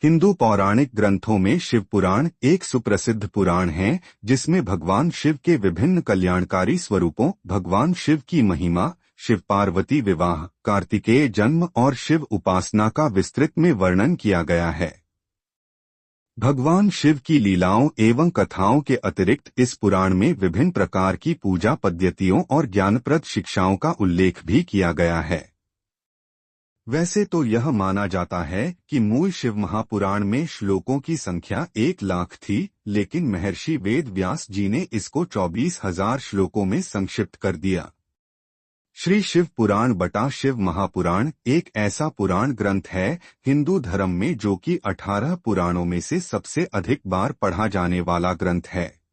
हिंदू पौराणिक ग्रंथों में शिव पुराण एक सुप्रसिद्ध पुराण है जिसमें भगवान शिव के विभिन्न कल्याणकारी स्वरूपों, भगवान शिव की महिमा, शिव पार्वती विवाह, कार्तिकेय जन्म और शिव उपासना का विस्तृत में वर्णन किया गया है। भगवान शिव की लीलाओं एवं कथाओं के अतिरिक्त इस पुराण में विभिन्न प्रकार की पूजा पद्धतियों और ज्ञानप्रद शिक्षाओं का उल्लेख भी किया गया है। वैसे तो यह माना जाता है कि मूल शिव महापुराण में श्लोकों की संख्या 1,00,000 थी, लेकिन महर्षि वेद व्यास जी ने इसको 24,000 श्लोकों में संक्षिप्त कर दिया। श्री शिव पुराण बटा शिव महापुराण एक ऐसा पुराण ग्रंथ है हिंदू धर्म में जो कि 18 पुराणों में से सबसे अधिक बार पढ़ा जाने वाला ग्रंथ है।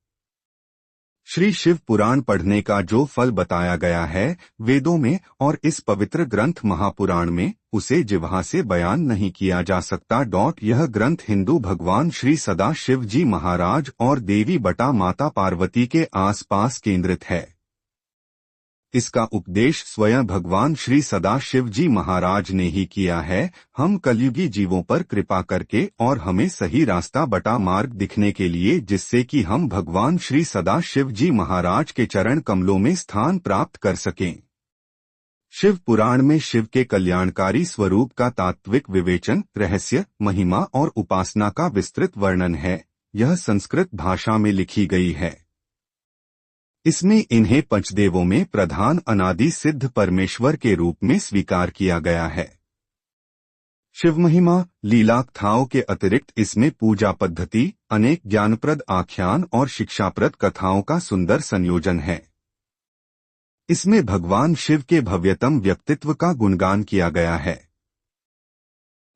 श्री शिव पुराण पढ़ने का जो फल बताया गया है वेदों में और इस पवित्र ग्रंथ महापुराण में, उसे जिह्वा से बयान नहीं किया जा सकता। यह ग्रंथ हिंदू भगवान श्री सदाशिव जी महाराज और देवी बटा माता पार्वती के आसपास केंद्रित है। इसका उपदेश स्वयं भगवान श्री सदाशिव जी महाराज ने ही किया है। हम कलयुगी जीवों पर कृपा करके और हमें सही रास्ता बटा मार्ग दिखने के लिए, जिससे कि हम भगवान श्री सदाशिव जी महाराज के चरण कमलों में स्थान प्राप्त कर सकें। शिव पुराण में शिव के कल्याणकारी स्वरूप का तात्विक विवेचन, रहस्य, महिमा और उपासना का विस्तृत वर्णन है। यह संस्कृत भाषा में लिखी गई है। इसमें इन्हें पंचदेवों में प्रधान अनादि सिद्ध परमेश्वर के रूप में स्वीकार किया गया है। शिव महिमा, लीला कथाओं के अतिरिक्त इसमें पूजा पद्धति, अनेक ज्ञानप्रद आख्यान और शिक्षाप्रद कथाओं का सुंदर संयोजन है। इसमें भगवान शिव के भव्यतम व्यक्तित्व का गुणगान किया गया है।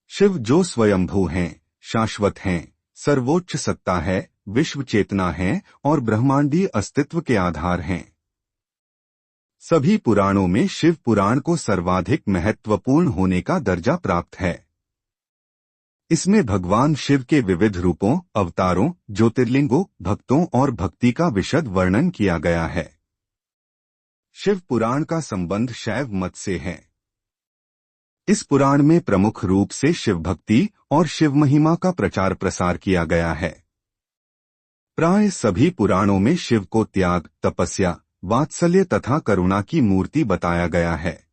शिव जो स्वयंभू हैं, शाश्वत हैं, सर्वोच्च सत्ता है, विश्व चेतना है और ब्रह्मांडीय अस्तित्व के आधार हैं। सभी पुराणों में शिव पुराण को सर्वाधिक महत्वपूर्ण होने का दर्जा प्राप्त है। इसमें भगवान शिव के विविध रूपों, अवतारों, ज्योतिर्लिंगों, भक्तों और भक्ति का विशद वर्णन किया गया है। शिव पुराण का संबंध शैव मत से है। इस पुराण में प्रमुख रूप से शिव भक्ति और शिव महिमा का प्रचार प्रसार किया गया है। प्राय सभी पुराणों में शिव को त्याग, तपस्या, वात्सल्य तथा करुणा की मूर्ति बताया गया है।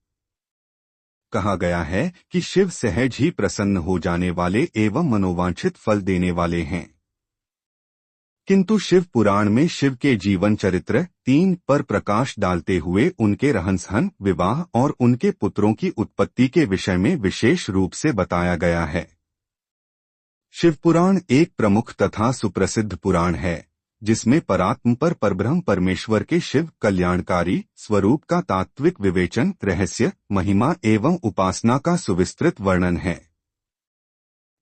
कहा गया है कि शिव सहज ही प्रसन्न हो जाने वाले एवं मनोवांछित फल देने वाले हैं। किंतु शिव पुराण में शिव के जीवन चरित्र 3 पर प्रकाश डालते हुए उनके रहन-सहन, विवाह और उनके पुत्रों की उत्पत्ति के विषय में विशेष रूप से बताया गया है। शिव पुराण एक प्रमुख तथा सुप्रसिद्ध पुराण है जिसमें परात्म पर परब्रह्म परमेश्वर के शिव कल्याणकारी स्वरूप का तात्विक विवेचन, रहस्य, महिमा एवं उपासना का सुविस्तृत वर्णन है।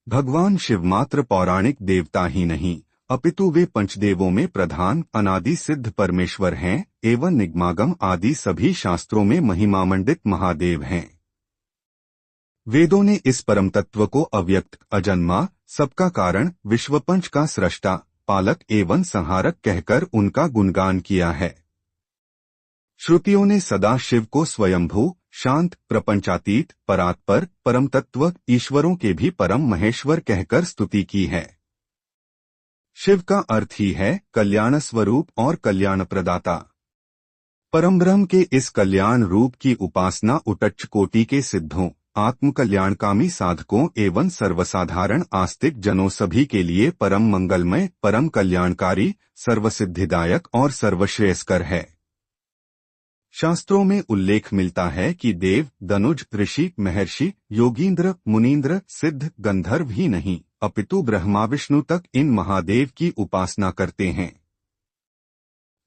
भगवान शिव मात्र पौराणिक देवता ही नहीं, अपितु वे पंचदेवों में प्रधान अनादि सिद्ध परमेश्वर हैं एवं निगमागम आदि सभी शास्त्रों में महिमामंडित महादेव हैं। वेदों ने इस परम तत्व को अव्यक्त, अजन्मा, सबका कारण, विश्वपंच का सृष्टा, पालक एवं संहारक कहकर उनका गुणगान किया है। श्रुतियों ने सदा शिव को स्वयंभू, शांत, प्रपंचातीत, परात्पर, परम तत्व, ईश्वरों के भी परम महेश्वर कहकर स्तुति की है। शिव का अर्थ ही है कल्याण स्वरूप और कल्याण प्रदाता। परमब्रह्म के इस कल्याण रूप की उपासना उच्च कोटि के सिद्धों, आत्मकल्याणकामी साधकों एवं सर्वसाधारण आस्तिक जनों सभी के लिए परम मंगलमय, परम कल्याणकारी, सर्वसिद्धिदायक और सर्वश्रेयस्कर है। शास्त्रों में उल्लेख मिलता है कि देव, दनुज, ऋषि, महर्षि, योगींद्र, मुनींद्र, सिद्ध, गंधर्व ही नहीं अपितु ब्रह्मा विष्णु तक इन महादेव की उपासना करते हैं।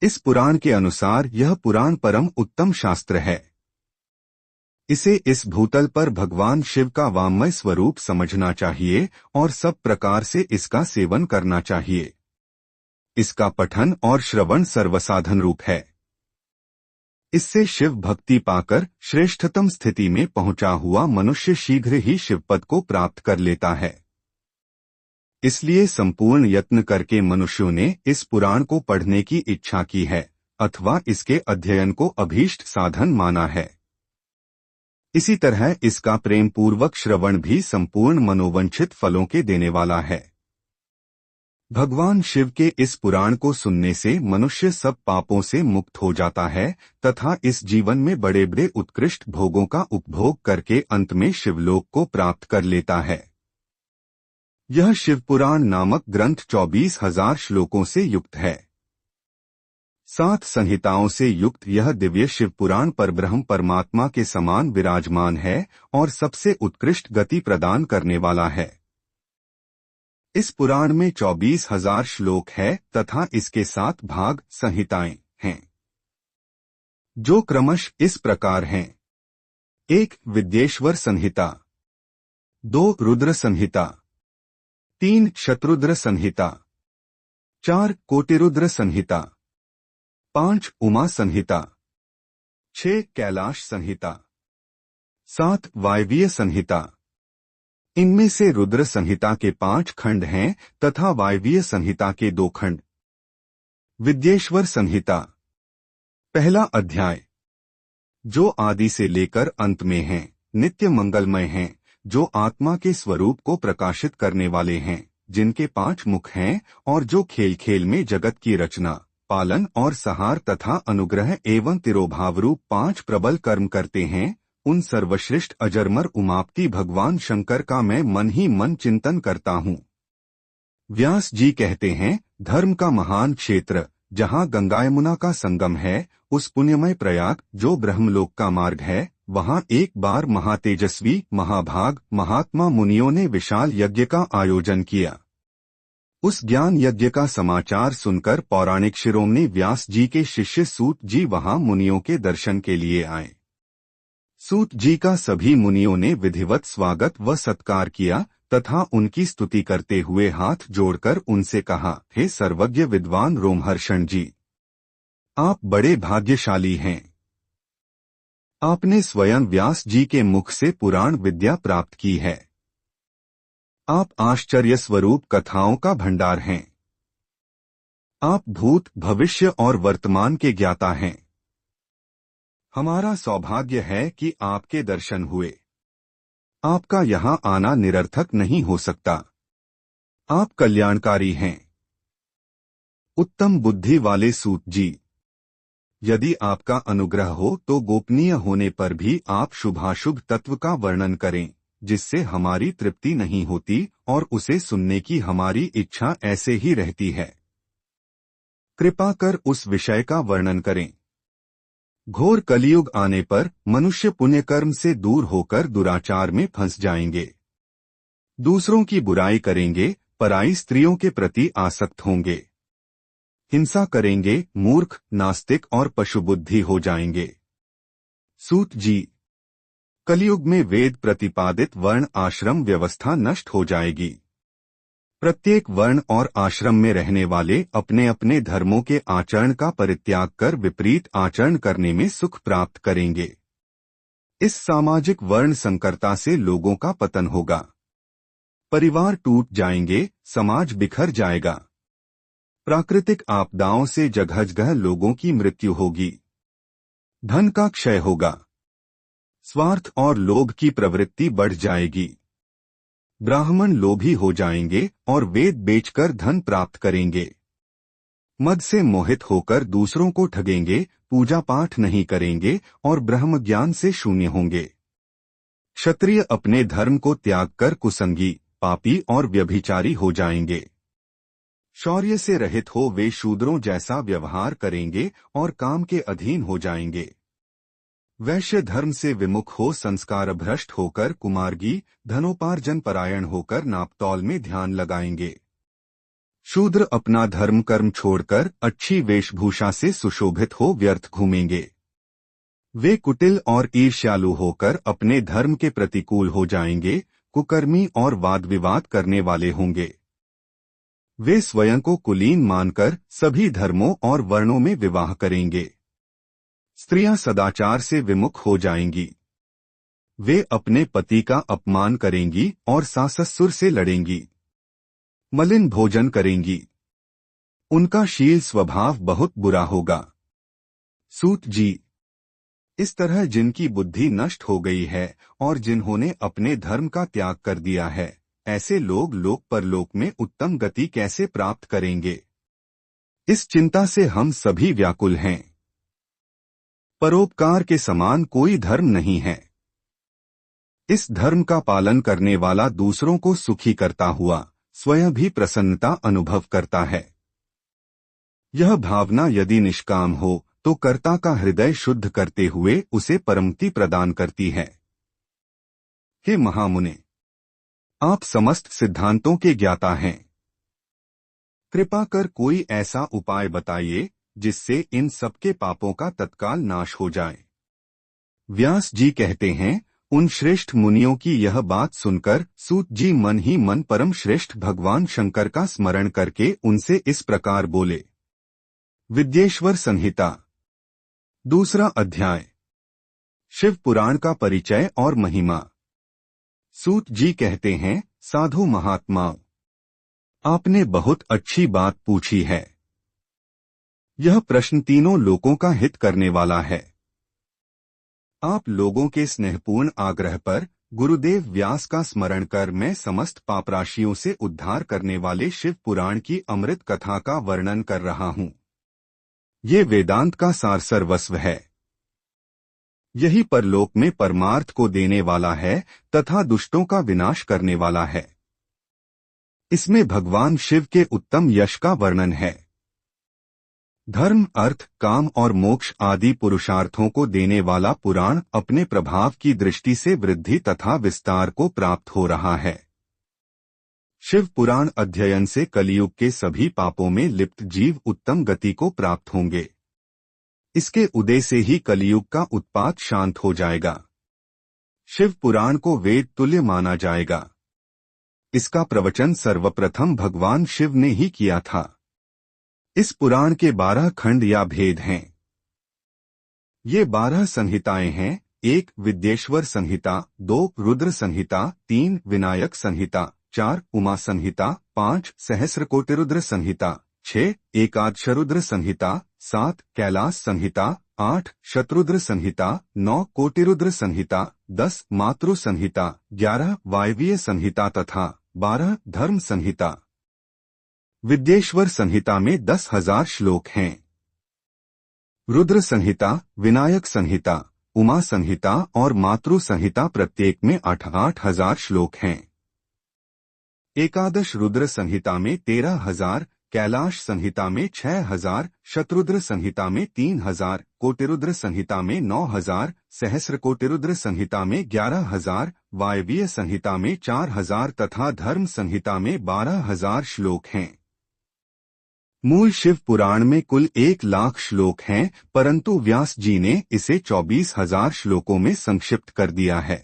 इस पुराण के अनुसार यह पुराण परम उत्तम शास्त्र है। इसे इस भूतल पर भगवान शिव का वाङ्मय स्वरूप समझना चाहिए और सब प्रकार से इसका सेवन करना चाहिए। इसका पठन और श्रवण सर्वसाधन रूप है। इससे शिव भक्ति पाकर श्रेष्ठतम स्थिति में पहुंचा हुआ मनुष्य शीघ्र ही शिवपद को प्राप्त कर लेता है। इसलिए संपूर्ण यत्न करके मनुष्यों ने इस पुराण को पढ़ने की इच्छा की है अथवा इसके अध्ययन को अभीष्ट साधन माना है। इसी तरह इसका प्रेम पूर्वक श्रवण भी संपूर्ण मनोवांछित फलों के देने वाला है। भगवान शिव के इस पुराण को सुनने से मनुष्य सब पापों से मुक्त हो जाता है तथा इस जीवन में बड़े बड़े उत्कृष्ट भोगों का उपभोग करके अंत में शिवलोक को प्राप्त कर लेता है। यह शिवपुराण नामक ग्रंथ 24,000 श्लोकों से युक्त है। 7 संहिताओं से युक्त यह दिव्य शिवपुराण परब्रह्म परमात्मा के समान विराजमान है और सबसे उत्कृष्ट गति प्रदान करने वाला है। इस पुराण में 24,000 श्लोक है तथा इसके 7 भाग संहिताएं हैं, जो क्रमश इस प्रकार हैं। 1 विद्येश्वर संहिता, 2 रुद्र संहिता, 3 शत्रुद्र संहिता, 4 कोटिरुद्र संहिता, 5 उमा संहिता, 6 कैलाश संहिता, 7 वायवीय संहिता। इनमें से रुद्र संहिता के 5 खंड हैं तथा वायवीय संहिता के 2 खंड। विद्येश्वर संहिता, पहला अध्याय, जो आदि से लेकर अंत में हैं, नित्य मंगलमय हैं, जो आत्मा के स्वरूप को प्रकाशित करने वाले हैं, जिनके 5 मुख हैं और जो खेल खेल में जगत की रचना, पालन और सहार तथा अनुग्रह एवं तिरोभाव रूप 5 प्रबल कर्म करते हैं, उन सर्वश्रेष्ठ अजरमर उमापति भगवान शंकर का मैं मन ही मन चिंतन करता हूँ। व्यास जी कहते हैं, धर्म का महान क्षेत्र जहाँ गंगा यमुना का संगम है, उस पुण्यमय प्रयाग जो ब्रह्मलोक का मार्ग है, वहाँ एक बार महातेजस्वी महाभाग महात्मा मुनियों ने विशाल यज्ञ का आयोजन किया। उस ज्ञान यज्ञ का समाचार सुनकर पौराणिक शिरोमणि व्यास जी के शिष्य सूत जी वहाँ मुनियों के दर्शन के लिए आए। सूत जी का सभी मुनियों ने विधिवत स्वागत व सत्कार किया तथा उनकी स्तुति करते हुए हाथ जोड़कर उनसे कहा, हे सर्वज्ञ विद्वान रोमहर्षण जी, आप बड़े भाग्यशाली हैं। आपने स्वयं व्यास जी के मुख से पुराण विद्या प्राप्त की है। आप आश्चर्य स्वरूप कथाओं का भंडार हैं। आप भूत भविष्य और वर्तमान के ज्ञाता हैं। हमारा सौभाग्य है कि आपके दर्शन हुए। आपका यहाँ आना निरर्थक नहीं हो सकता। आप कल्याणकारी हैं। उत्तम बुद्धि वाले सूत जी, यदि आपका अनुग्रह हो तो गोपनीय होने पर भी आप शुभाशुभ तत्व का वर्णन करें, जिससे हमारी तृप्ति नहीं होती और उसे सुनने की हमारी इच्छा ऐसे ही रहती है। कृपा कर उस विषय का वर्णन करें। घोर कलियुग आने पर मनुष्य पुण्यकर्म से दूर होकर दुराचार में फंस जाएंगे। दूसरों की बुराई करेंगे, पराई स्त्रियों के प्रति आसक्त होंगे, हिंसा करेंगे, मूर्ख, नास्तिक और पशुबुद्धि हो जाएंगे। सूत जी, कलियुग में वेद प्रतिपादित वर्ण आश्रम व्यवस्था नष्ट हो जाएगी। प्रत्येक वर्ण और आश्रम में रहने वाले अपने अपने धर्मों के आचरण का परित्याग कर विपरीत आचरण करने में सुख प्राप्त करेंगे। इस सामाजिक वर्ण संकरता से लोगों का पतन होगा। परिवार टूट जाएंगे, समाज बिखर जाएगा। प्राकृतिक आपदाओं से जगह जगह लोगों की मृत्यु होगी। धन का क्षय होगा। स्वार्थ और लोभ की प्रवृत्ति बढ़ जाएगी। ब्राह्मण लोभी हो जाएंगे और वेद बेचकर धन प्राप्त करेंगे। मद से मोहित होकर दूसरों को ठगेंगे, पूजा पाठ नहीं करेंगे और ब्रह्म ज्ञान से शून्य होंगे। क्षत्रिय अपने धर्म को त्याग कर कुसंगी, पापी और व्यभिचारी हो जाएंगे। शौर्य से रहित हो वे शूद्रों जैसा व्यवहार करेंगे और काम के अधीन हो जाएंगे। वैश्य धर्म से विमुख हो संस्कार भ्रष्ट होकर कुमार्गी, धनोपार्जन परायण होकर नापतौल में ध्यान लगाएंगे। शूद्र अपना धर्म कर्म छोड़कर अच्छी वेशभूषा से सुशोभित हो व्यर्थ घूमेंगे। वे कुटिल और ईर्ष्यालु होकर अपने धर्म के प्रतिकूल हो जाएंगे, कुकर्मी और वाद विवाद करने वाले होंगे। वे स्वयं को कुलीन मानकर सभी धर्मों और वर्णों में विवाह करेंगे। स्त्रियां सदाचार से विमुख हो जाएंगी। वे अपने पति का अपमान करेंगी और सास-ससुर से लड़ेंगी। मलिन भोजन करेंगी। उनका शील स्वभाव बहुत बुरा होगा। सूत जी, इस तरह जिनकी बुद्धि नष्ट हो गई है और जिन्होंने अपने धर्म का त्याग कर दिया है, ऐसे लोग लोक परलोक में उत्तम गति कैसे प्राप्त करेंगे? इस चिंता से हम सभी व्याकुल हैं। परोपकार के समान कोई धर्म नहीं है। इस धर्म का पालन करने वाला दूसरों को सुखी करता हुआ स्वयं भी प्रसन्नता अनुभव करता है। यह भावना यदि निष्काम हो तो कर्ता का हृदय शुद्ध करते हुए उसे परमति प्रदान करती है। हे महामुने, आप समस्त सिद्धांतों के ज्ञाता हैं। कृपा कर कोई ऐसा उपाय बताइए जिससे इन सबके पापों का तत्काल नाश हो जाए। व्यास जी कहते हैं, उन श्रेष्ठ मुनियों की यह बात सुनकर सूत जी मन ही मन परम श्रेष्ठ भगवान शंकर का स्मरण करके उनसे इस प्रकार बोले। विद्येश्वर संहिता, दूसरा अध्याय। शिव पुराण का परिचय और महिमा। सूत जी कहते हैं, साधु महात्माओं, आपने बहुत अच्छी बात पूछी है। यह प्रश्न तीनों लोकों का हित करने वाला है। आप लोगों के स्नेहपूर्ण आग्रह पर गुरुदेव व्यास का स्मरण कर मैं समस्त पापराशियों से उद्धार करने वाले शिव पुराण की अमृत कथा का वर्णन कर रहा हूँ। ये वेदांत का सार सर्वस्व है। यही परलोक में परमार्थ को देने वाला है तथा दुष्टों का विनाश करने वाला है। इसमें भगवान शिव के उत्तम यश का वर्णन है। धर्म, अर्थ, काम और मोक्ष आदि पुरुषार्थों को देने वाला पुराण अपने प्रभाव की दृष्टि से वृद्धि तथा विस्तार को प्राप्त हो रहा है। शिव पुराण अध्ययन से कलियुग के सभी पापों में लिप्त जीव उत्तम गति को प्राप्त होंगे। इसके उदय से ही कलियुग का उत्पात शांत हो जाएगा। शिव पुराण को वेद तुल्य माना जाएगा। इसका प्रवचन सर्वप्रथम भगवान शिव ने ही किया था। इस पुराण के 12 खंड या भेद हैं। ये 12 संहिताएं हैं। 1 विद्येश्वर संहिता, 2 रुद्र संहिता, 3 विनायक संहिता, 4 उमा संहिता, 5 सहस्रकोटिरुद्र संहिता, 6 एकादशरुद्र संहिता, 7 कैलाश संहिता, 8 शत्रुद्र संहिता, 9 कोटिरुद्र संहिता, 10 मातृ संहिता, 11 वायवीय संहिता तथा 12 धर्म संहिता। विद्येश्वर संहिता में 10,000 श्लोक हैं। रुद्र संहिता, विनायक संहिता, उमा संहिता और मातृ संहिता प्रत्येक में 8,000 श्लोक हैं। एकादश रुद्र संहिता में 13,000, कैलाश संहिता में 6,000, शत्रुद्र संहिता में 3,000, कोटिरुद्र संहिता में 9,000, सहस्रकोटिरुद्र संहिता में 11,000, वायवीय संहिता में 4,000 तथा धर्म संहिता में 12,000 श्लोक हैं। मूल शिव पुराण में कुल 1,00,000 श्लोक हैं, परंतु व्यास जी ने इसे 24,000 श्लोकों में संक्षिप्त कर दिया है।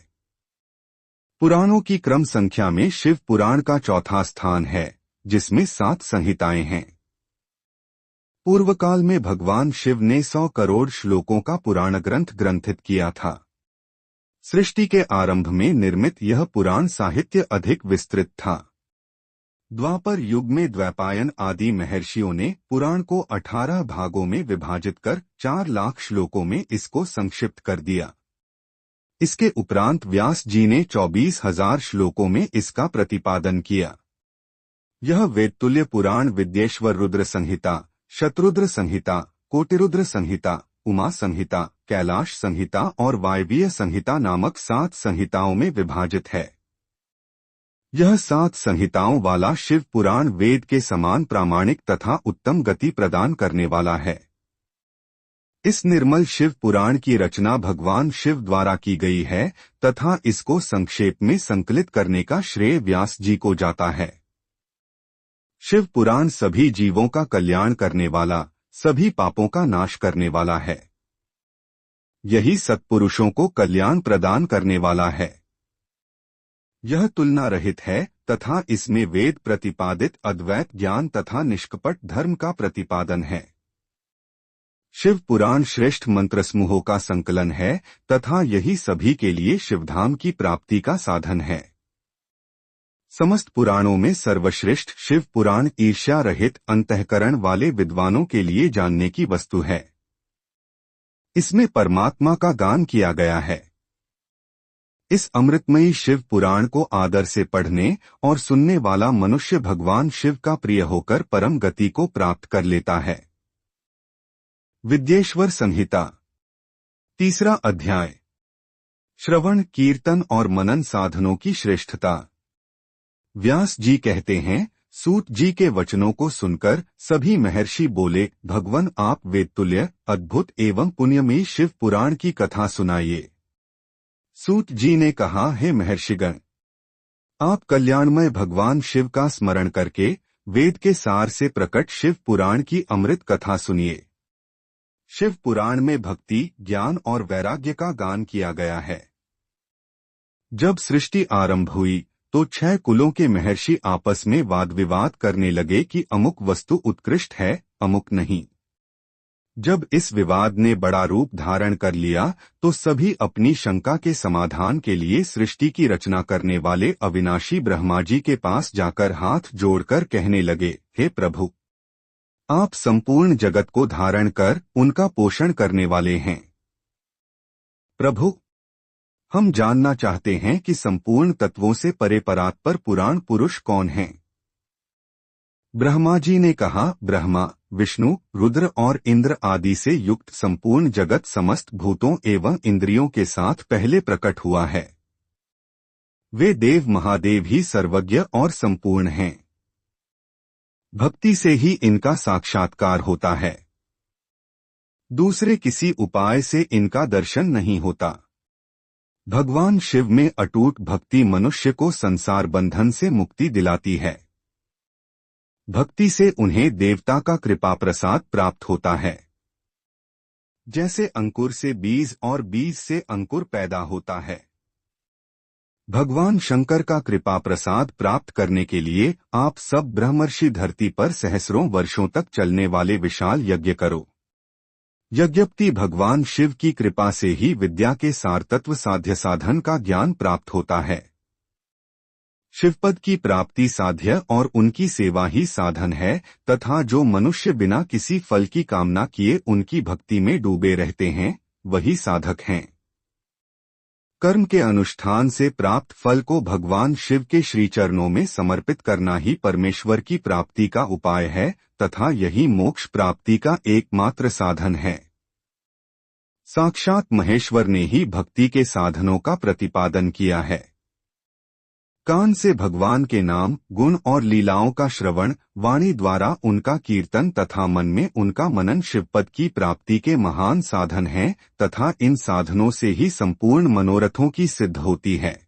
पुराणों की क्रम संख्या में शिव पुराण का चौथा स्थान है, जिसमें 7 संहिताएं हैं। पूर्व काल में भगवान शिव ने 100 करोड़ श्लोकों का पुराण ग्रंथ ग्रंथित किया था। सृष्टि के आरंभ में निर्मित यह पुराण साहित्य अधिक विस्तृत था। द्वापर युग में द्वैपायन आदि महर्षियों ने पुराण को 18 भागों में विभाजित कर 4,00,000 श्लोकों में इसको संक्षिप्त कर दिया। इसके उपरांत व्यास जी ने 24,000 श्लोकों में इसका प्रतिपादन किया। यह वेदतुल्य पुराण विद्येश्वर रुद्र संहिता, शत्रुद्र संहिता, कोटिरुद्र संहिता, उमा संहिता, कैलाश संहिता और वायवीय संहिता नामक 7 संहिताओं में विभाजित है। यह 7 संहिताओं वाला शिव पुराण वेद के समान प्रामाणिक तथा उत्तम गति प्रदान करने वाला है। इस निर्मल शिव पुराण की रचना भगवान शिव द्वारा की गई है तथा इसको संक्षेप में संकलित करने का श्रेय व्यास जी को जाता है। शिव पुराण सभी जीवों का कल्याण करने वाला, सभी पापों का नाश करने वाला है। यही सत्पुरुषों को कल्याण प्रदान करने वाला है। यह तुलना रहित है तथा इसमें वेद प्रतिपादित अद्वैत ज्ञान तथा निष्कपट धर्म का प्रतिपादन है। शिव पुराण श्रेष्ठ मंत्र समूहों का संकलन है तथा यही सभी के लिए शिवधाम की प्राप्ति का साधन है। समस्त पुराणों में सर्वश्रेष्ठ शिव पुराण ईर्ष्या रहित अंतःकरण वाले विद्वानों के लिए जानने की वस्तु है। इसमें परमात्मा का गान किया गया है। इस अमृतमयी शिव पुराण को आदर से पढ़ने और सुनने वाला मनुष्य भगवान शिव का प्रिय होकर परम गति को प्राप्त कर लेता है। विद्येश्वर संहिता, तीसरा अध्याय। श्रवण, कीर्तन और मनन साधनों की श्रेष्ठता। व्यास जी कहते हैं, सूत जी के वचनों को सुनकर सभी महर्षि बोले, भगवान आप वेदतुल्य, अद्भुत एवं पुण्यमयी शिव पुराण की कथा सुनाइए। सूत जी ने कहा, हे महर्षिगण, आप कल्याणमय भगवान शिव का स्मरण करके वेद के सार से प्रकट शिव पुराण की अमृत कथा सुनिए। शिव पुराण में भक्ति, ज्ञान और वैराग्य का गान किया गया है। जब सृष्टि आरंभ हुई तो 6 कुलों के महर्षि आपस में वाद विवाद करने लगे कि अमुक वस्तु उत्कृष्ट है, अमुक नहीं। जब इस विवाद ने बड़ा रूप धारण कर लिया तो सभी अपनी शंका के समाधान के लिए सृष्टि की रचना करने वाले अविनाशी ब्रह्मा जी के पास जाकर हाथ जोड़कर कहने लगे, हे प्रभु, आप संपूर्ण जगत को धारण कर उनका पोषण करने वाले हैं। प्रभु, हम जानना चाहते हैं कि संपूर्ण तत्वों से परे परात्पर पुराण पुरुष कौन हैं? ब्रह्मा जी ने कहा, ब्रह्मा, विष्णु, रुद्र और इंद्र आदि से युक्त संपूर्ण जगत समस्त भूतों एवं इंद्रियों के साथ पहले प्रकट हुआ है। वे देव महादेव ही सर्वज्ञ और संपूर्ण हैं। भक्ति से ही इनका साक्षात्कार होता है। दूसरे किसी उपाय से इनका दर्शन नहीं होता। भगवान शिव में अटूट भक्ति मनुष्य को संसार बंधन से मुक्ति दिलाती है। भक्ति से उन्हें देवता का कृपा प्रसाद प्राप्त होता है। जैसे अंकुर से बीज और बीज से अंकुर पैदा होता है। भगवान शंकर का कृपा प्रसाद प्राप्त करने के लिए आप सब ब्रह्मर्षि धरती पर सहस्रों वर्षों तक चलने वाले विशाल यज्ञ करो। यज्ञपति भगवान शिव की कृपा से ही विद्या के सार तत्व साध्य साधन का ज्ञान प्राप्त होता है। शिवपद की प्राप्ति साध्य और उनकी सेवा ही साधन है तथा जो मनुष्य बिना किसी फल की कामना किए उनकी भक्ति में डूबे रहते हैं, वही साधक हैं। कर्म के अनुष्ठान से प्राप्त फल को भगवान शिव के श्री चरणों में समर्पित करना ही परमेश्वर की प्राप्ति का उपाय है तथा यही मोक्ष प्राप्ति का एकमात्र साधन है। साक्षात महेश्वर ने ही भक्ति के साधनों का प्रतिपादन किया है। कान से भगवान के नाम, गुण और लीलाओं का श्रवण, वाणी द्वारा उनका कीर्तन तथा मन में उनका मनन शिवपद की प्राप्ति के महान साधन हैं तथा इन साधनों से ही संपूर्ण मनोरथों की सिद्ध होती है।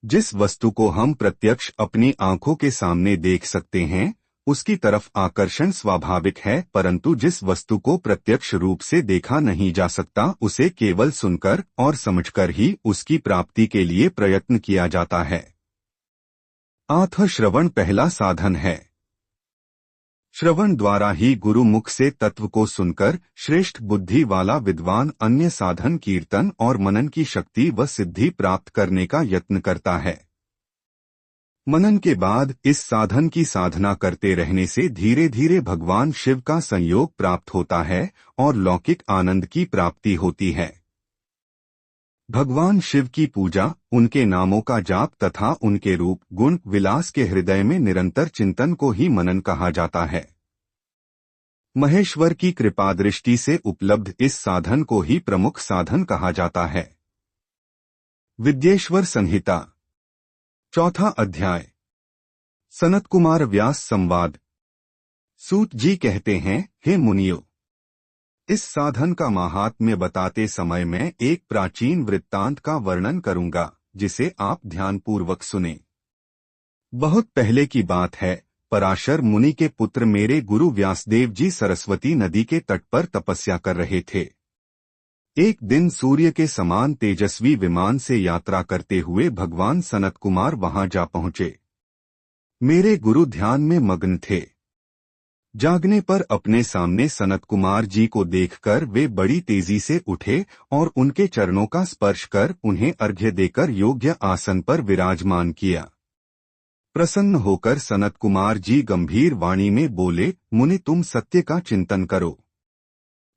जिस वस्तु को हम प्रत्यक्ष अपनी आंखों के सामने देख सकते हैं उसकी तरफ आकर्षण स्वाभाविक है, परंतु जिस वस्तु को प्रत्यक्ष रूप से देखा नहीं जा सकता उसे केवल सुनकर और समझकर ही उसकी प्राप्ति के लिए प्रयत्न किया जाता है। आत्म श्रवण पहला साधन है। श्रवण द्वारा ही गुरु मुख से तत्व को सुनकर श्रेष्ठ बुद्धि वाला विद्वान अन्य साधन कीर्तन और मनन की शक्ति व सिद्धि प्राप्त करने का यत्न करता है। मनन के बाद इस साधन की साधना करते रहने से धीरे धीरे भगवान शिव का संयोग प्राप्त होता है और लौकिक आनंद की प्राप्ति होती है। भगवान शिव की पूजा, उनके नामों का जाप तथा उनके रूप, गुण, विलास के हृदय में निरंतर चिंतन को ही मनन कहा जाता है। महेश्वर की कृपा दृष्टि से उपलब्ध इस साधन को ही प्रमुख साधन कहा जाता है। विद्येश्वर संहिता, चौथा अध्याय। सनत कुमार व्यास संवाद। सूत जी कहते हैं, हे मुनियो, इस साधन का महात्म्य बताते समय मैं एक प्राचीन वृत्तांत का वर्णन करूंगा जिसे आप ध्यानपूर्वक सुने। बहुत पहले की बात है। पराशर मुनि के पुत्र मेरे गुरु व्यासदेव जी सरस्वती नदी के तट पर तपस्या कर रहे थे। एक दिन सूर्य के समान तेजस्वी विमान से यात्रा करते हुए भगवान सनत कुमार वहां जा पहुंचे। मेरे गुरु ध्यान में मग्न थे। जागने पर अपने सामने सनत कुमार जी को देखकर वे बड़ी तेजी से उठे और उनके चरणों का स्पर्श कर उन्हें अर्घ्य देकर योग्य आसन पर विराजमान किया। प्रसन्न होकर सनत कुमार जी गंभीर वाणी में बोले, मुनि तुम सत्य का चिंतन करो।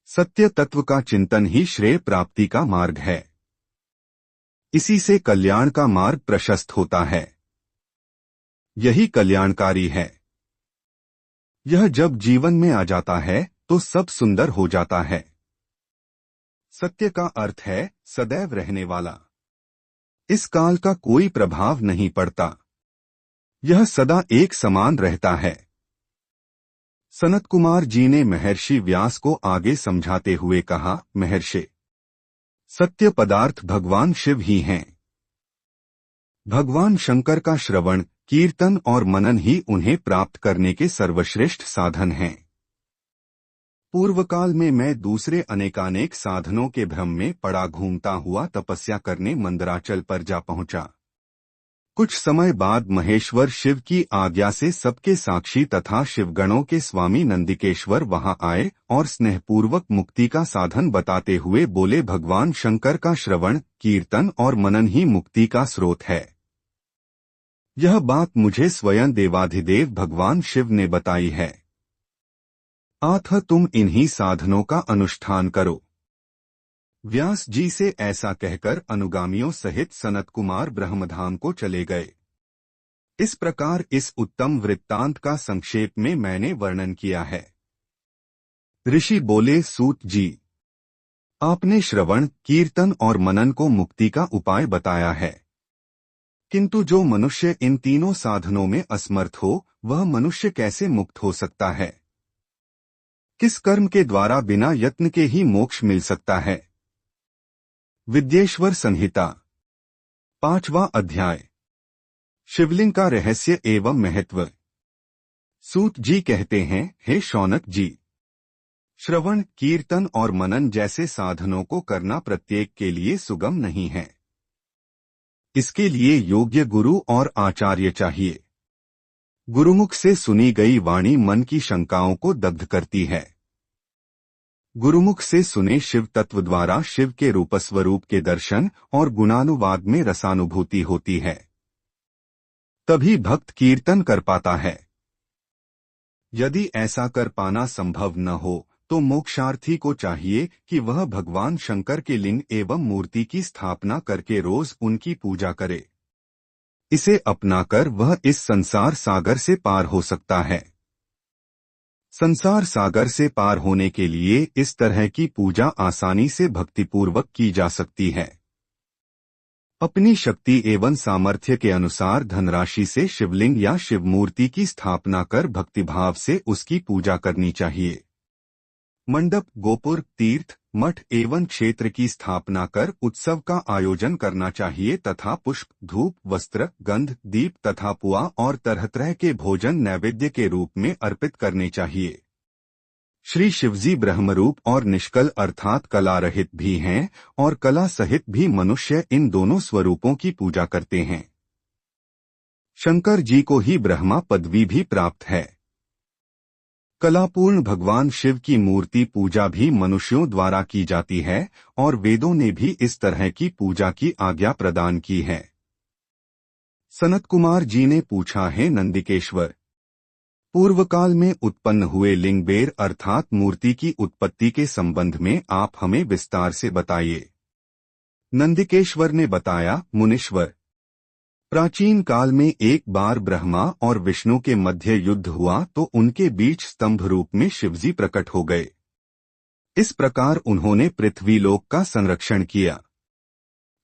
सत्य तत्व का चिंतन ही श्रेय प्राप्ति का मार्ग है। इसी से कल्याण का मार्ग प्रशस्त होता है। यही कल्याणकारी है। यह जब जीवन में आ जाता है तो सब सुंदर हो जाता है। सत्य का अर्थ है सदैव रहने वाला। इस काल का कोई प्रभाव नहीं पड़ता। यह सदा एक समान रहता है। सनत कुमार जी ने महर्षि व्यास को आगे समझाते हुए कहा, महर्षि, सत्य पदार्थ भगवान शिव ही हैं। भगवान शंकर का श्रवण, कीर्तन और मनन ही उन्हें प्राप्त करने के सर्वश्रेष्ठ साधन हैं। पूर्व काल में मैं दूसरे अनेकानेक साधनों के भ्रम में पड़ा घूमता हुआ तपस्या करने मंदराचल पर जा पहुंचा। कुछ समय बाद महेश्वर शिव की आज्ञा से सबके साक्षी तथा शिवगणों के स्वामी नंदिकेश्वर वहां आए और स्नेहपूर्वक मुक्ति का साधन बताते हुए बोले, भगवान शंकर का श्रवण, कीर्तन और मनन ही मुक्ति का स्रोत है। यह बात मुझे स्वयं देवाधिदेव भगवान शिव ने बताई है। अतः तुम इन्हीं साधनों का अनुष्ठान करो। व्यास जी से ऐसा कहकर अनुगामियों सहित सनत कुमार ब्रह्मधाम को चले गए। इस प्रकार इस उत्तम वृत्तांत का संक्षेप में मैंने वर्णन किया है। ऋषि बोले, सूत जी, आपने श्रवण, कीर्तन और मनन को मुक्ति का उपाय बताया है, किंतु जो मनुष्य इन तीनों साधनों में असमर्थ हो, वह मनुष्य कैसे मुक्त हो सकता है? किस कर्म के द्वारा बिना यत्न के ही मोक्ष मिल सकता है? विद्येश्वर संहिता 5वां अध्याय। शिवलिंग का रहस्य एवं महत्व। सूत जी कहते हैं, हे शौनक जी, श्रवण, कीर्तन और मनन जैसे साधनों को करना प्रत्येक के लिए सुगम नहीं है। इसके लिए योग्य गुरु और आचार्य चाहिए। गुरुमुख से सुनी गई वाणी मन की शंकाओं को दग्ध करती है। गुरुमुख से सुने शिव तत्व द्वारा शिव के रूपस्वरूप के दर्शन और गुणानुवाद में रसानुभूति होती है। तभी भक्त कीर्तन कर पाता है। यदि ऐसा कर पाना संभव न हो तो मोक्षार्थी को चाहिए कि वह भगवान शंकर के लिंग एवं मूर्ति की स्थापना करके रोज उनकी पूजा करे। इसे अपनाकर वह इस संसार सागर से पार हो सकता है। संसार सागर से पार होने के लिए इस तरह की पूजा आसानी से भक्तिपूर्वक की जा सकती है। अपनी शक्ति एवं सामर्थ्य के अनुसार धनराशि से शिवलिंग या शिवमूर्ति की स्थापना कर भक्तिभाव से उसकी पूजा करनी चाहिए। मंडप, गोपुर, तीर्थ, मठ एवं क्षेत्र की स्थापना कर उत्सव का आयोजन करना चाहिए तथा पुष्प, धूप, वस्त्र, गंध, दीप तथा पुआ और तरह तरह के भोजन नैवेद्य के रूप में अर्पित करने चाहिए। श्री शिवजी ब्रह्मरूप और निष्कल अर्थात कला रहित भी हैं और कला सहित भी मनुष्य इन दोनों स्वरूपों की पूजा करते हैं। शंकर जी को ही ब्रह्मा पदवी भी प्राप्त है। कलापूर्ण भगवान शिव की मूर्ति पूजा भी मनुष्यों द्वारा की जाती है और वेदों ने भी इस तरह की पूजा की आज्ञा प्रदान की है। सनत कुमार जी ने पूछा है, नंदिकेश्वर, पूर्व काल में उत्पन्न हुए लिंगबेर अर्थात मूर्ति की उत्पत्ति के संबंध में आप हमें विस्तार से बताइए। नंदिकेश्वर ने बताया, मुनीश्वर, प्राचीन काल में एक बार ब्रह्मा और विष्णु के मध्य युद्ध हुआ तो उनके बीच स्तंभ रूप में शिवजी प्रकट हो गए। इस प्रकार उन्होंने पृथ्वीलोक का संरक्षण किया।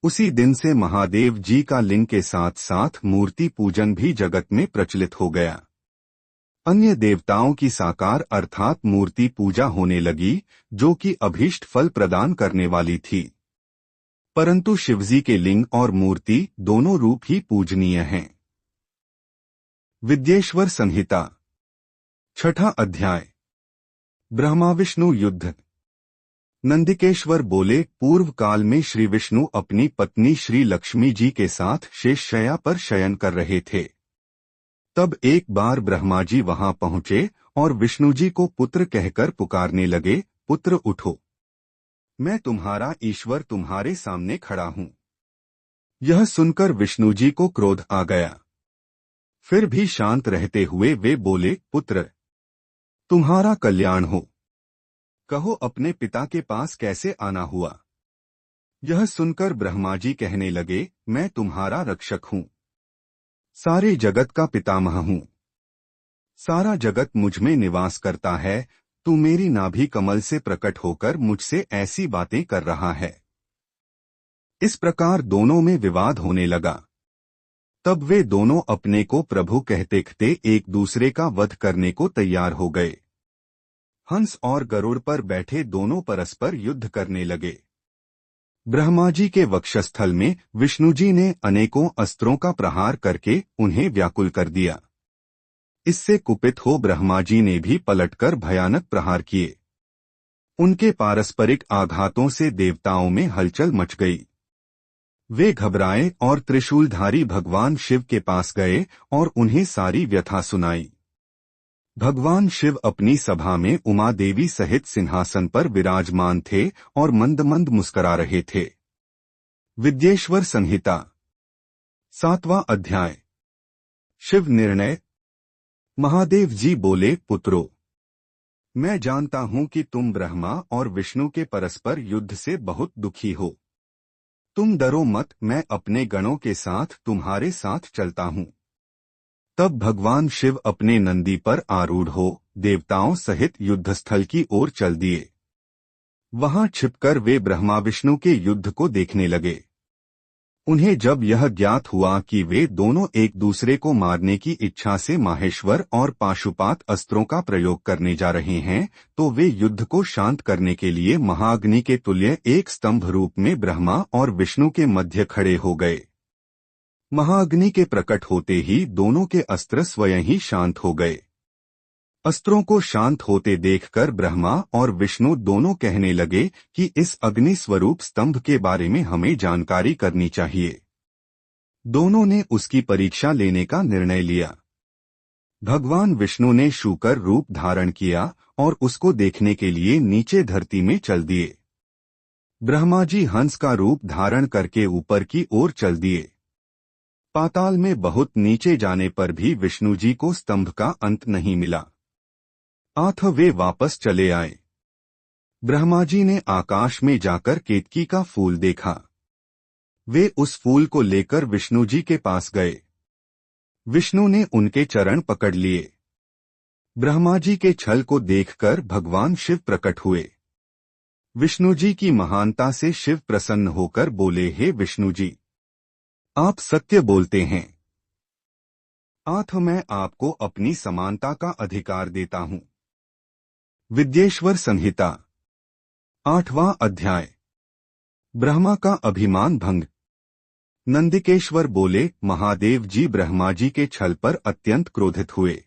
उसी दिन से महादेव जी का लिंग के साथ साथ मूर्ति पूजन भी जगत में प्रचलित हो गया। अन्य देवताओं की साकार अर्थात मूर्ति पूजा होने लगी, जो कि अभीष्ट फल प्रदान करने वाली थी। परंतु शिवजी के लिंग और मूर्ति दोनों रूप ही पूजनीय हैं। विद्येश्वर संहिता 6वां अध्याय। ब्रह्मा विष्णु युद्ध। नंदिकेश्वर बोले, पूर्व काल में श्री विष्णु अपनी पत्नी श्री लक्ष्मी जी के साथ शेषशय्या पर शयन कर रहे थे। तब एक बार ब्रह्मा जी वहां पहुंचे और विष्णु जी को पुत्र कहकर पुकारने लगे, पुत्र उठो, मैं तुम्हारा ईश्वर तुम्हारे सामने खड़ा हूं। यह सुनकर विष्णु जी को क्रोध आ गया। फिर भी शांत रहते हुए वे बोले, पुत्र, तुम्हारा कल्याण हो। कहो अपने पिता के पास कैसे आना हुआ। यह सुनकर ब्रह्मा जी कहने लगे, मैं तुम्हारा रक्षक हूँ, सारे जगत का पितामह हूँ, सारा जगत मुझ में निवास करता है। तू मेरी नाभि कमल से प्रकट होकर मुझसे ऐसी बातें कर रहा है। इस प्रकार दोनों में विवाद होने लगा। तब वे दोनों अपने को प्रभु कहते कहते एक दूसरे का वध करने को तैयार हो गए। हंस और गरुड़ पर बैठे दोनों परस्पर युद्ध करने लगे। ब्रह्मा जी के वक्षस्थल में विष्णु जी ने अनेकों अस्त्रों का प्रहार करके उन्हें व्याकुल कर दिया। इससे कुपित हो ब्रह्मा जी ने भी पलटकर भयानक प्रहार किए। उनके पारस्परिक आघातों से देवताओं में हलचल मच गई। वे घबराए और त्रिशूलधारी भगवान शिव के पास गए और उन्हें सारी व्यथा सुनाई। भगवान शिव अपनी सभा में उमा देवी सहित सिंहासन पर विराजमान थे और मंद मंद मुस्करा रहे थे। विद्येश्वर संहिता 7वां अध्याय। शिव निर्णय। महादेव जी बोले, पुत्रों, मैं जानता हूं कि तुम ब्रह्मा और विष्णु के परस्पर युद्ध से बहुत दुखी हो। तुम डरो मत, मैं अपने गणों के साथ तुम्हारे साथ चलता हूं। तब भगवान शिव अपने नंदी पर आरूढ़ हो देवताओं सहित युद्धस्थल की ओर चल दिए। वहां छिपकर वे ब्रह्मा विष्णु के युद्ध को देखने लगे। उन्हें जब यह ज्ञात हुआ कि वे दोनों एक दूसरे को मारने की इच्छा से माहेश्वर और पाशुपात अस्त्रों का प्रयोग करने जा रहे हैं, तो वे युद्ध को शांत करने के लिए महाअग्नि के तुल्य एक स्तंभ रूप में ब्रह्मा और विष्णु के मध्य खड़े हो गए। महाअग्नि के प्रकट होते ही दोनों के अस्त्र स्वयं ही शांत हो गए। अस्त्रों को शांत होते देखकर ब्रह्मा और विष्णु दोनों कहने लगे कि इस अग्नि स्वरूप स्तंभ के बारे में हमें जानकारी करनी चाहिए। दोनों ने उसकी परीक्षा लेने का निर्णय लिया। भगवान विष्णु ने शूकर रूप धारण किया और उसको देखने के लिए नीचे धरती में चल दिए। ब्रह्मा जी हंस का रूप धारण करके ऊपर की ओर चल दिए। पाताल में बहुत नीचे जाने पर भी विष्णु जी को स्तंभ का अंत नहीं मिला। अथ वे वापस चले आए। ब्रह्मा जी ने आकाश में जाकर केतकी का फूल देखा। वे उस फूल को लेकर विष्णु जी के पास गए। विष्णु ने उनके चरण पकड़ लिए। ब्रह्मा जी के छल को देखकर भगवान शिव प्रकट हुए। विष्णु जी की महानता से शिव प्रसन्न होकर बोले, हे विष्णु जी, आप सत्य बोलते हैं। अथ मैं आपको अपनी समानता का अधिकार देता हूं। विद्येश्वर संहिता 8वां अध्याय। ब्रह्मा का अभिमान भंग। नंदिकेश्वर बोले, महादेव जी ब्रह्मा जी के छल पर अत्यंत क्रोधित हुए।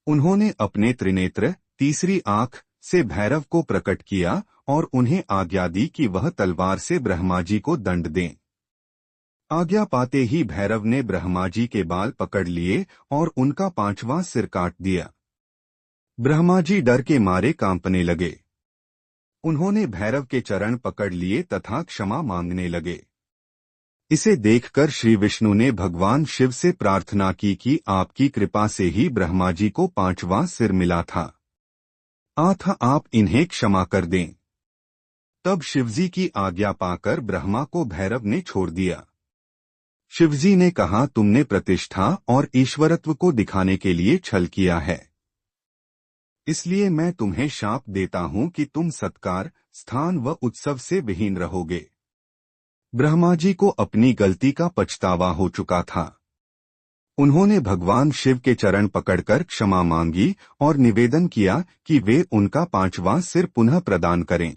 उन्होंने अपने त्रिनेत्र तीसरी आंख से भैरव को प्रकट किया और उन्हें आज्ञा दी कि वह तलवार से ब्रह्मा जी को दंड दें। आज्ञा पाते ही भैरव ने ब्रह्मा जी के बाल पकड़ लिए और उनका 5वां सिर काट दिया। ब्रह्मा जी डर के मारे कांपने लगे। उन्होंने भैरव के चरण पकड़ लिए तथा क्षमा मांगने लगे। इसे देखकर श्री विष्णु ने भगवान शिव से प्रार्थना की कि आपकी कृपा से ही ब्रह्मा जी को 5वां सिर मिला था। अथ आप इन्हें क्षमा कर दें। तब शिवजी की आज्ञा पाकर ब्रह्मा को भैरव ने छोड़ दिया। शिवजी ने कहा, तुमने प्रतिष्ठा और ईश्वरत्व को दिखाने के लिए छल किया है, इसलिए मैं तुम्हें शाप देता हूं कि तुम सत्कार, स्थान व उत्सव से विहीन रहोगे। ब्रह्मा जी को अपनी गलती का पछतावा हो चुका था। उन्होंने भगवान शिव के चरण पकड़कर क्षमा मांगी और निवेदन किया कि वे उनका 5वां सिर पुनः प्रदान करें।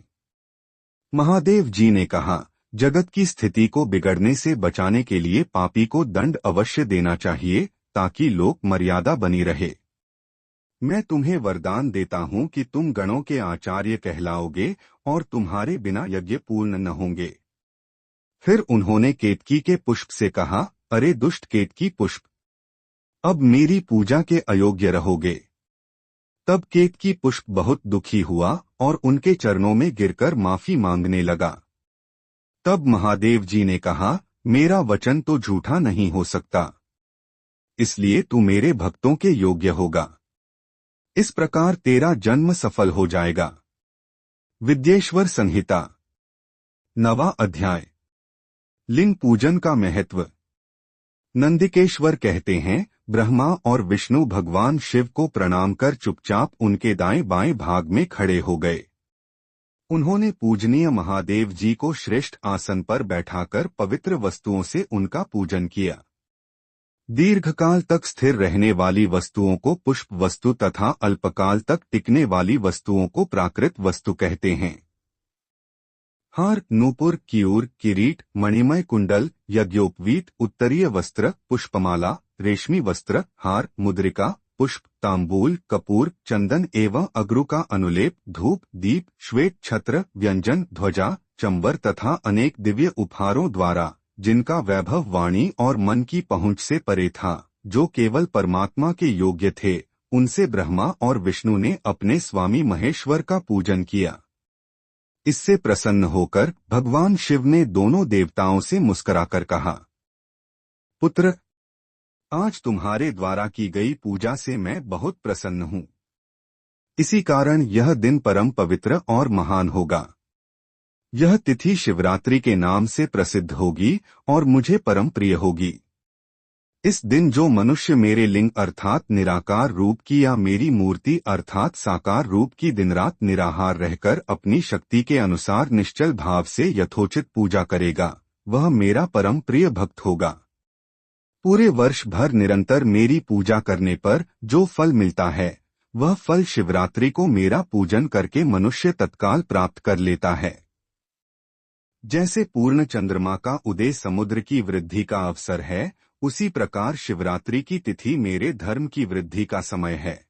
महादेव जी ने कहा, जगत की स्थिति को बिगड़ने से बचाने के लिए पापी को दंड अवश्य देना चाहिए ताकि लोक मर्यादा बनी रहे। मैं तुम्हें वरदान देता हूं कि तुम गणों के आचार्य कहलाओगे और तुम्हारे बिना यज्ञ पूर्ण न होंगे। फिर उन्होंने केतकी के पुष्प से कहा, अरे दुष्ट केतकी पुष्प, अब मेरी पूजा के अयोग्य रहोगे। तब केतकी पुष्प बहुत दुखी हुआ और उनके चरणों में गिरकर माफी मांगने लगा। तब महादेव जी ने कहा, मेरा वचन तो झूठा नहीं हो सकता, इसलिए तू मेरे भक्तों के योग्य होगा। इस प्रकार तेरा जन्म सफल हो जाएगा। विद्येश्वर संहिता 9वां अध्याय। लिंग पूजन का महत्व। नंदिकेश्वर कहते हैं, ब्रह्मा और विष्णु भगवान शिव को प्रणाम कर चुपचाप उनके दाएं बाएं भाग में खड़े हो गए। उन्होंने पूजनीय महादेव जी को श्रेष्ठ आसन पर बैठाकर पवित्र वस्तुओं से उनका पूजन किया। दीर्घकाल तक स्थिर रहने वाली वस्तुओं को पुष्प वस्तु तथा अल्पकाल तक टिकने वाली वस्तुओं को प्राकृत वस्तु कहते हैं। हार, नूपुर, कियूर, किरीट, मणिमय कुंडल, यज्ञोपवीत, उत्तरीय वस्त्र, पुष्पमाला, रेशमी वस्त्र, हार, मुद्रिका, पुष्प, तांबूल, कपूर, चंदन एवं अगरू का अनुलेप, धूप, दीप, श्वेत छत्र, व्यंजन, ध्वजा, चंबर तथा अनेक दिव्य उपहारों द्वारा, जिनका वैभव वाणी और मन की पहुंच से परे था, जो केवल परमात्मा के योग्य थे, उनसे ब्रह्मा और विष्णु ने अपने स्वामी महेश्वर का पूजन किया। इससे प्रसन्न होकर भगवान शिव ने दोनों देवताओं से मुस्कुराकर कहा, पुत्र, आज तुम्हारे द्वारा की गई पूजा से मैं बहुत प्रसन्न हूँ। इसी कारण यह दिन परम पवित्र और महान होगा। यह तिथि शिवरात्रि के नाम से प्रसिद्ध होगी और मुझे परम प्रिय होगी। इस दिन जो मनुष्य मेरे लिंग अर्थात निराकार रूप की या मेरी मूर्ति अर्थात साकार रूप की दिन रात निराहार रहकर अपनी शक्ति के अनुसार निश्चल भाव से यथोचित पूजा करेगा, वह मेरा परम प्रिय भक्त होगा। पूरे वर्ष भर निरंतर मेरी पूजा करने पर जो फल मिलता है, वह फल शिवरात्रि को मेरा पूजन करके मनुष्य तत्काल प्राप्त कर लेता है। जैसे पूर्ण चंद्रमा का उदय समुद्र की वृद्धि का अवसर है, उसी प्रकार शिवरात्रि की तिथि मेरे धर्म की वृद्धि का समय है।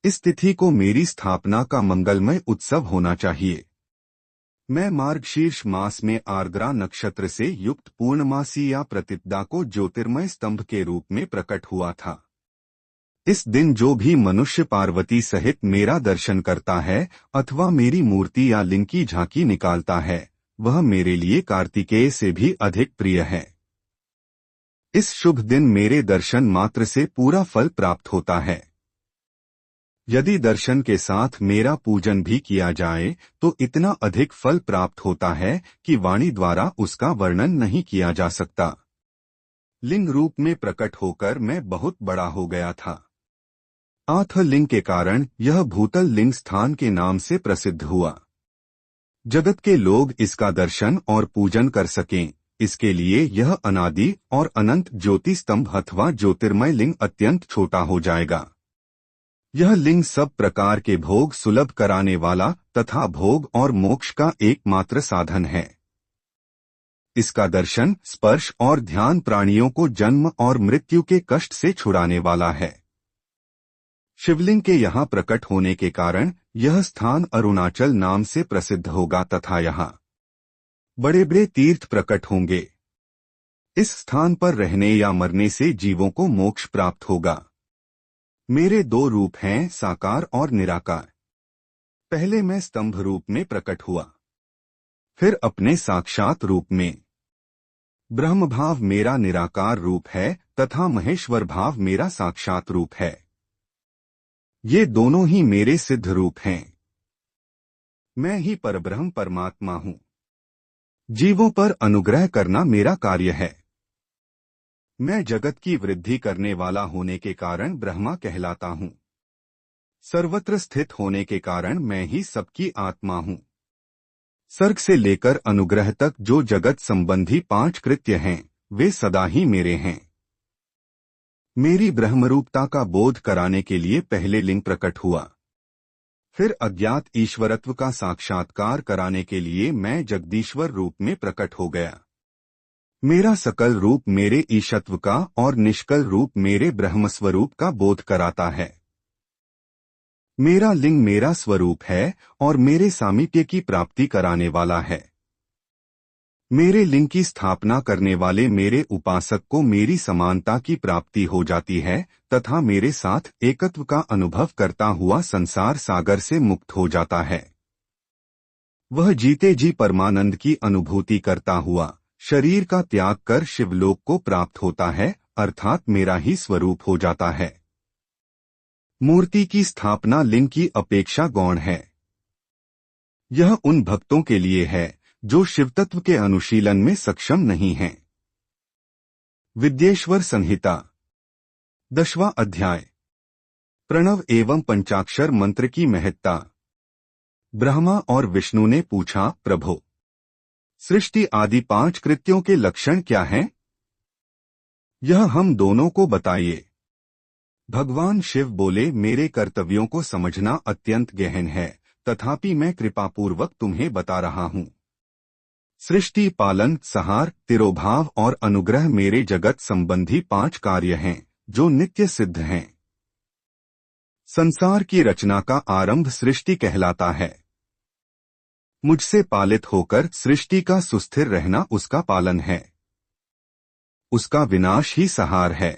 इस तिथि को मेरी स्थापना का मंगलमय उत्सव होना चाहिए। मैं मार्गशीर्ष मास में आर्द्रा नक्षत्र से युक्त पूर्णमासी या प्रतिपदा को ज्योतिर्मय स्तंभ के रूप में प्रकट हुआ था। इस दिन जो भी मनुष्य पार्वती सहित मेरा दर्शन करता है अथवा मेरी मूर्ति या लिंग की झांकी निकालता है, वह मेरे लिए कार्तिकेय से भी अधिक प्रिय है। इस शुभ दिन मेरे दर्शन मात्र से पूरा फल प्राप्त होता है। यदि दर्शन के साथ मेरा पूजन भी किया जाए तो इतना अधिक फल प्राप्त होता है कि वाणी द्वारा उसका वर्णन नहीं किया जा सकता। लिंग रूप में प्रकट होकर मैं बहुत बड़ा हो गया था। आठ लिंग के कारण यह भूतल लिंग स्थान के नाम से प्रसिद्ध हुआ। जगत के लोग इसका दर्शन और पूजन कर सकें, इसके लिए यह अनादि और अनंत ज्योति स्तंभ अथवा ज्योतिर्मय लिंग अत्यंत छोटा हो जाएगा। यह लिंग सब प्रकार के भोग सुलभ कराने वाला तथा भोग और मोक्ष का एकमात्र साधन है। इसका दर्शन, स्पर्श और ध्यान प्राणियों को जन्म और मृत्यु के कष्ट से छुड़ाने वाला है। शिवलिंग के यहाँ प्रकट होने के कारण यह स्थान अरुणाचल नाम से प्रसिद्ध होगा तथा यहाँ बड़े बड़े तीर्थ प्रकट होंगे। इस स्थान पर रहने या मरने से जीवों को मोक्ष प्राप्त होगा। मेरे दो रूप हैं, साकार और निराकार। पहले मैं स्तंभ रूप में प्रकट हुआ, फिर अपने साक्षात रूप में। ब्रह्म भाव मेरा निराकार रूप है तथा महेश्वर भाव मेरा साक्षात रूप है। ये दोनों ही मेरे सिद्ध रूप हैं। मैं ही परब्रह्म परमात्मा हूँ। जीवों पर अनुग्रह करना मेरा कार्य है। मैं जगत की वृद्धि करने वाला होने के कारण ब्रह्मा कहलाता हूँ। सर्वत्र स्थित होने के कारण मैं ही सबकी आत्मा हूँ। सर्ग से लेकर अनुग्रह तक जो जगत संबंधी 5 कृत्य हैं, वे सदा ही मेरे हैं। मेरी ब्रह्मरूपता का बोध कराने के लिए पहले लिंग प्रकट हुआ, फिर अज्ञात ईश्वरत्व का साक्षात्कार कराने के लिए मैं जगदीश्वर रूप में प्रकट हो गया। मेरा सकल रूप मेरे ईशत्व का और निष्कल रूप मेरे ब्रह्मस्वरूप का बोध कराता है। मेरा लिंग मेरा स्वरूप है और मेरे सामीप्य की प्राप्ति कराने वाला है। मेरे लिंग की स्थापना करने वाले मेरे उपासक को मेरी समानता की प्राप्ति हो जाती है तथा मेरे साथ एकत्व का अनुभव करता हुआ संसार सागर से मुक्त हो जाता है। वह जीते जी परमानंद की अनुभूति करता हुआ शरीर का त्याग कर शिवलोक को प्राप्त होता है, अर्थात मेरा ही स्वरूप हो जाता है। मूर्ति की स्थापना लिंग की अपेक्षा गौण है। यह उन भक्तों के लिए है जो शिवतत्व के अनुशीलन में सक्षम नहीं हैं। विद्येश्वर संहिता 10वां अध्याय। प्रणव एवं पंचाक्षर मंत्र की महत्ता। ब्रह्मा और विष्णु ने पूछा, प्रभो, सृष्टि आदि 5 कृत्यों के लक्षण क्या हैं? यह हम दोनों को बताइए। भगवान शिव बोले, मेरे कर्तव्यों को समझना अत्यंत गहन है, तथापि मैं कृपापूर्वक तुम्हें बता रहा हूँ। सृष्टि, पालन, संहार, तिरोभाव और अनुग्रह मेरे जगत संबंधी 5 कार्य हैं जो नित्य सिद्ध हैं। संसार की रचना का आरंभ सृष्टि कहलाता है। मुझसे पालित होकर सृष्टि का सुस्थिर रहना उसका पालन है। उसका विनाश ही संहार है।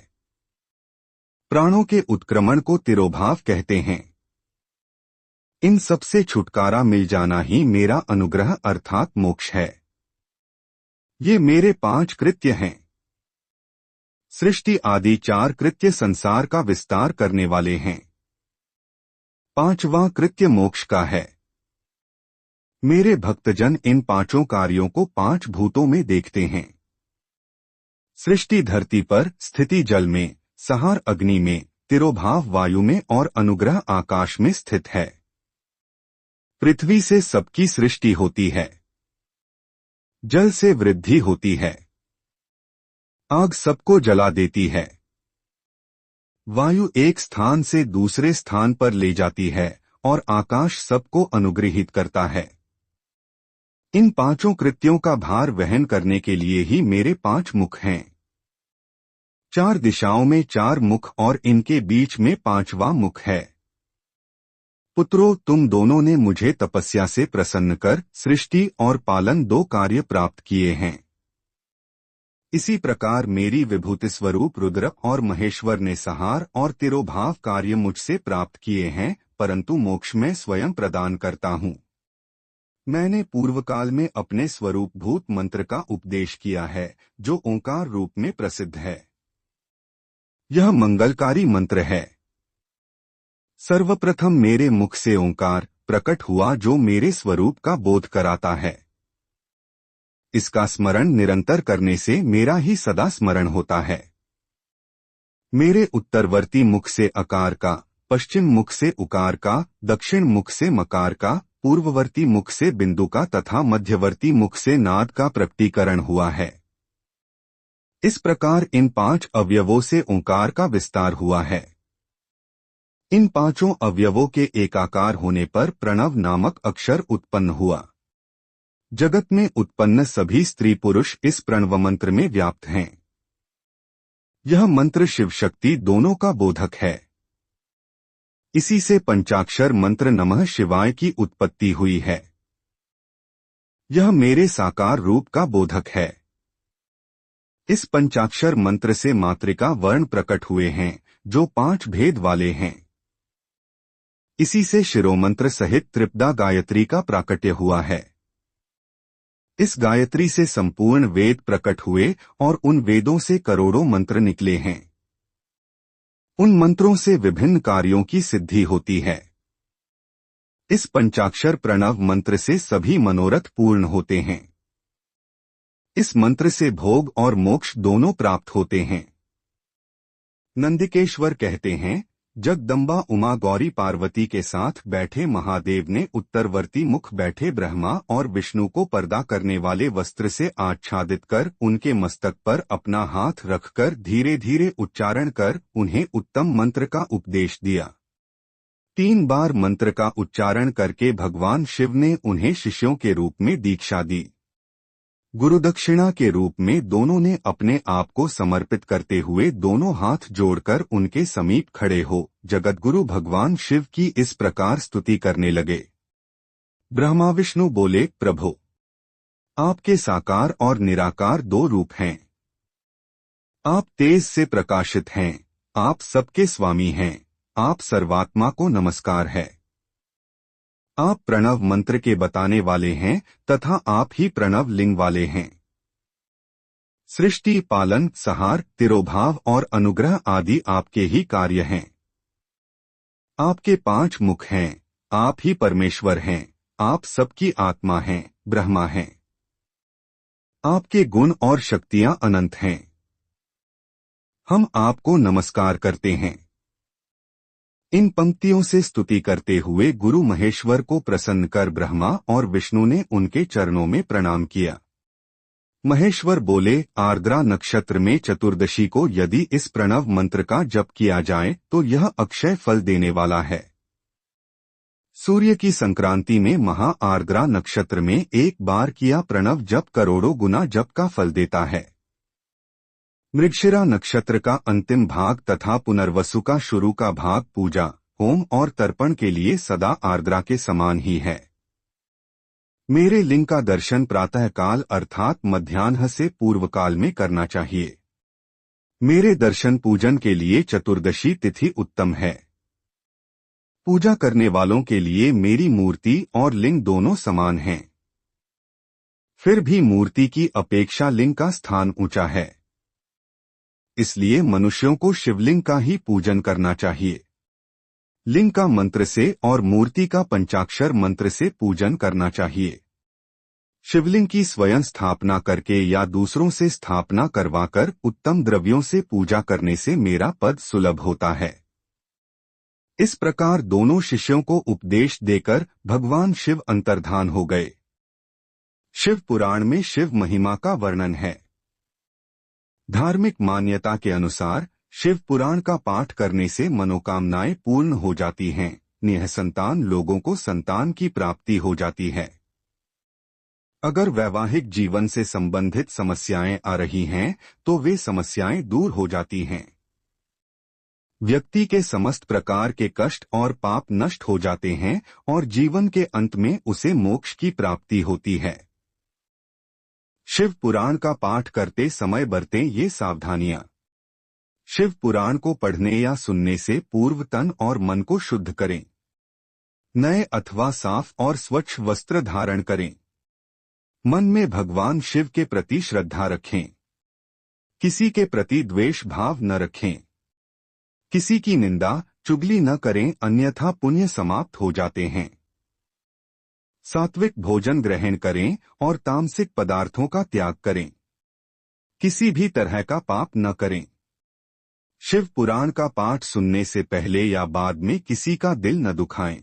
प्राणों के उत्क्रमण को तिरोभाव कहते हैं। इन सब से छुटकारा मिल जाना ही मेरा अनुग्रह अर्थात मोक्ष है। ये मेरे 5 कृत्य हैं। सृष्टि आदि 4 कृत्य संसार का विस्तार करने वाले हैं। 5वां कृत्य मोक्ष का है। मेरे भक्तजन इन 5 कार्यों को 5 भूतों में देखते हैं। सृष्टि धरती पर, स्थिति जल में, संहार अग्नि में, तिरोभाव वायु में और अनुग्रह आकाश में स्थित है। पृथ्वी से सबकी सृष्टि होती है। जल से वृद्धि होती है। आग सबको जला देती है। वायु एक स्थान से दूसरे स्थान पर ले जाती है और आकाश सबको अनुग्रहित करता है। इन 5 कृत्यों का भार वहन करने के लिए ही मेरे 5 मुख हैं। 4 दिशाओं में 4 मुख और इनके बीच में 5वां मुख है। पुत्रों, तुम दोनों ने मुझे तपस्या से प्रसन्न कर सृष्टि और पालन 2 कार्य प्राप्त किए हैं। इसी प्रकार मेरी विभूति स्वरूप रुद्र और महेश्वर ने संहार और तिरोभाव कार्य मुझसे प्राप्त किए हैं, परंतु मोक्ष में स्वयं प्रदान करता हूँ। मैंने पूर्व काल में अपने स्वरूप भूत मंत्र का उपदेश किया है, जो ओंकार रूप में प्रसिद्ध है। यह मंगलकारी मंत्र है। सर्वप्रथम मेरे मुख से ओंकार प्रकट हुआ, जो मेरे स्वरूप का बोध कराता है। इसका स्मरण निरंतर करने से मेरा ही सदा स्मरण होता है। मेरे उत्तरवर्ती मुख से अकार का, पश्चिम मुख से उकार का, दक्षिण मुख से मकार का, पूर्ववर्ती मुख से बिंदु का तथा मध्यवर्ती मुख से नाद का प्रकटीकरण हुआ है। इस प्रकार इन 5 अवयवों से ओंकार का विस्तार हुआ है। इन 5 अवयवों के एकाकार होने पर प्रणव नामक अक्षर उत्पन्न हुआ। जगत में उत्पन्न सभी स्त्री पुरुष इस प्रणव मंत्र में व्याप्त हैं। यह मंत्र शिव शक्ति दोनों का बोधक है। इसी से पंचाक्षर मंत्र नमः शिवाय की उत्पत्ति हुई है। यह मेरे साकार रूप का बोधक है। इस पंचाक्षर मंत्र से मातृका वर्ण प्रकट हुए हैं, जो 5 भेद वाले हैं। इसी से शिरोमंत्र सहित त्रिपदा गायत्री का प्राकट्य हुआ है। इस गायत्री से संपूर्ण वेद प्रकट हुए और उन वेदों से करोड़ों मंत्र निकले हैं। उन मंत्रों से विभिन्न कार्यों की सिद्धि होती है। इस पंचाक्षर प्रणव मंत्र से सभी मनोरथ पूर्ण होते हैं। इस मंत्र से भोग और मोक्ष दोनों प्राप्त होते हैं। नंदिकेश्वर कहते हैं, जगदम्बा उमा गौरी पार्वती के साथ बैठे महादेव ने उत्तरवर्ती मुख बैठे ब्रह्मा और विष्णु को पर्दा करने वाले वस्त्र से आच्छादित कर उनके मस्तक पर अपना हाथ रखकर धीरे धीरे उच्चारण कर उन्हें उत्तम मंत्र का उपदेश दिया। 3 बार मंत्र का उच्चारण करके भगवान शिव ने उन्हें शिष्यों के रूप में दीक्षा दी। गुरुदक्षिणा के रूप में दोनों ने अपने आप को समर्पित करते हुए दोनों हाथ जोड़कर उनके समीप खड़े हो जगतगुरु भगवान शिव की इस प्रकार स्तुति करने लगे। ब्रह्मा विष्णु बोले, प्रभो, आपके साकार और निराकार 2 रूप हैं। आप तेज से प्रकाशित हैं, आप सबके स्वामी हैं, आप सर्वात्मा को नमस्कार है। आप प्रणव मंत्र के बताने वाले हैं तथा आप ही प्रणव लिंग वाले हैं। सृष्टि, पालन, संहार, तिरोभाव और अनुग्रह आदि आपके ही कार्य हैं। आपके 5 मुख हैं, आप ही परमेश्वर हैं, आप सबकी आत्मा हैं, ब्रह्मा हैं। आपके गुण और शक्तियां अनंत हैं। हम आपको नमस्कार करते हैं। इन पंक्तियों से स्तुति करते हुए गुरु महेश्वर को प्रसन्न कर ब्रह्मा और विष्णु ने उनके चरणों में प्रणाम किया। महेश्वर बोले, आर्द्रा नक्षत्र में चतुर्दशी को यदि इस प्रणव मंत्र का जप किया जाए तो यह अक्षय फल देने वाला है। सूर्य की संक्रांति में महा आर्द्रा नक्षत्र में एक बार किया प्रणव जप करोड़ों गुना जप का फल देता है। मृगशिरा नक्षत्र का अंतिम भाग तथा पुनर्वसु का शुरू का भाग पूजा, होम और तर्पण के लिए सदा आर्द्रा के समान ही है। मेरे लिंग का दर्शन प्रातःकाल अर्थात मध्याह्न से पूर्व काल में करना चाहिए। मेरे दर्शन पूजन के लिए चतुर्दशी तिथि उत्तम है। पूजा करने वालों के लिए मेरी मूर्ति और लिंग दोनों समान हैं। फिर भी मूर्ति की अपेक्षा लिंग का स्थान ऊंचा है, इसलिए मनुष्यों को शिवलिंग का ही पूजन करना चाहिए। लिंग का मंत्र से और मूर्ति का पंचाक्षर मंत्र से पूजन करना चाहिए। शिवलिंग की स्वयं स्थापना करके या दूसरों से स्थापना करवाकर उत्तम द्रव्यों से पूजा करने से मेरा पद सुलभ होता है। इस प्रकार दोनों शिष्यों को उपदेश देकर भगवान शिव अंतर्धान हो गए। शिव पुराण में शिव महिमा का वर्णन है। धार्मिक मान्यता के अनुसार शिव पुराण का पाठ करने से मनोकामनाएं पूर्ण हो जाती हैं, निःसंतान लोगों को संतान की प्राप्ति हो जाती है। अगर वैवाहिक जीवन से संबंधित समस्याएं आ रही हैं तो वे समस्याएं दूर हो जाती हैं। व्यक्ति के समस्त प्रकार के कष्ट और पाप नष्ट हो जाते हैं और जीवन के अंत में उसे मोक्ष की प्राप्ति होती है। शिव पुराण का पाठ करते समय बरतें ये सावधानियां। शिव पुराण को पढ़ने या सुनने से पूर्व तन और मन को शुद्ध करें। नए अथवा साफ और स्वच्छ वस्त्र धारण करें। मन में भगवान शिव के प्रति श्रद्धा रखें। किसी के प्रति द्वेष भाव न रखें। किसी की निंदा चुगली न करें, अन्यथा पुण्य समाप्त हो जाते हैं। सात्विक भोजन ग्रहण करें और तामसिक पदार्थों का त्याग करें। किसी भी तरह का पाप न करें। शिव पुराण का पाठ सुनने से पहले या बाद में किसी का दिल न दुखाएं।